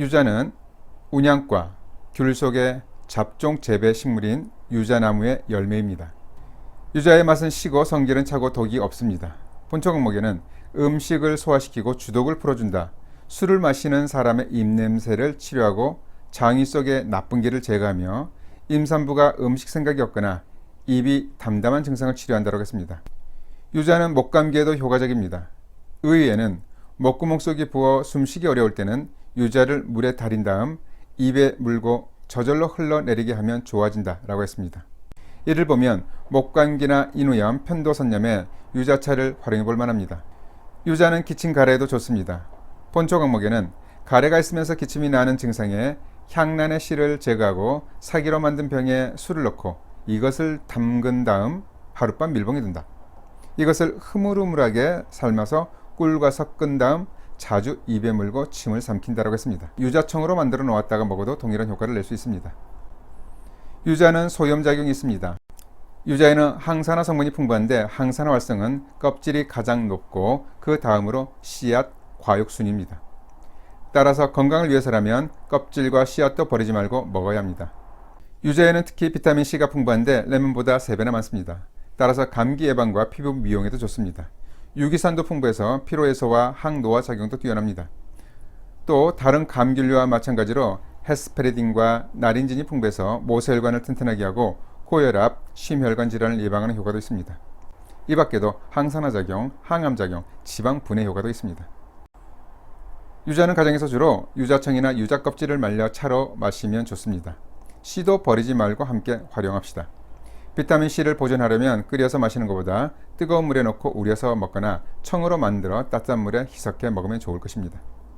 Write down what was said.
유자는 운양과 귤 속의 잡종 재배 식물인 유자나무의 열매입니다. 유자의 맛은 시고 성질은 차고 독이 없습니다. 본초 공목에는 음식을 소화시키고 주독을 풀어준다. 술을 마시는 사람의 입냄새를 치료하고 장위 속의 나쁜 기를 제거하며 임산부가 음식 생각이 없거나 입이 담담한 증상을 치료한다고 했습니다. 유자는 목감기에도 효과적입니다. 의외에는 목구멍 속에 부어 숨쉬기 어려울 때는 유자를 물에 달인 다음 입에 물고 저절로 흘러내리게 하면 좋아진다 라고 했습니다. 이를 보면 목감기나 인후염, 편도선염에 유자차를 활용해 볼 만합니다. 유자는 기침 가래에도 좋습니다. 본초 강목에는 가래가 있으면서 기침이 나는 증상에 향란의 씨를 제거하고 사기로 만든 병에 술을 넣고 이것을 담근 다음 하룻밤 밀봉해 둔다. 이것을 흐물흐물하게 삶아서 꿀과 섞은 다음 자주 입에 물고 침을 삼킨다고 했습니다. 유자청으로 만들어 놓았다가 먹어도 동일한 효과를 낼 수 있습니다. 유자는 소염작용이 있습니다. 유자에는 항산화 성분이 풍부한데 항산화 활성은 껍질이 가장 높고 그 다음으로 씨앗, 과육 순입니다. 따라서 건강을 위해서라면 껍질과 씨앗도 버리지 말고 먹어야 합니다. 유자에는 특히 비타민C가 풍부한데 레몬보다 3배나 많습니다. 따라서 감기 예방과 피부 미용에도 좋습니다. 유기산도 풍부해서 피로 해소와 항노화 작용도 뛰어납니다. 또 다른 감귤류와 마찬가지로 헤스페리딘과 나린진이 풍부해서 모세혈관을 튼튼하게 하고 고혈압, 심혈관 질환을 예방하는 효과도 있습니다. 이 밖에도 항산화 작용, 항암 작용, 지방 분해 효과도 있습니다. 유자는 가정에서 주로 유자청이나 유자 껍질을 말려 차로 마시면 좋습니다. 씨도 버리지 말고 함께 활용합시다. 비타민C를 보존하려면 끓여서 마시는 것보다 뜨거운 물에 넣고 우려서 먹거나 청으로 만들어 따뜻한 물에 희석해 먹으면 좋을 것입니다.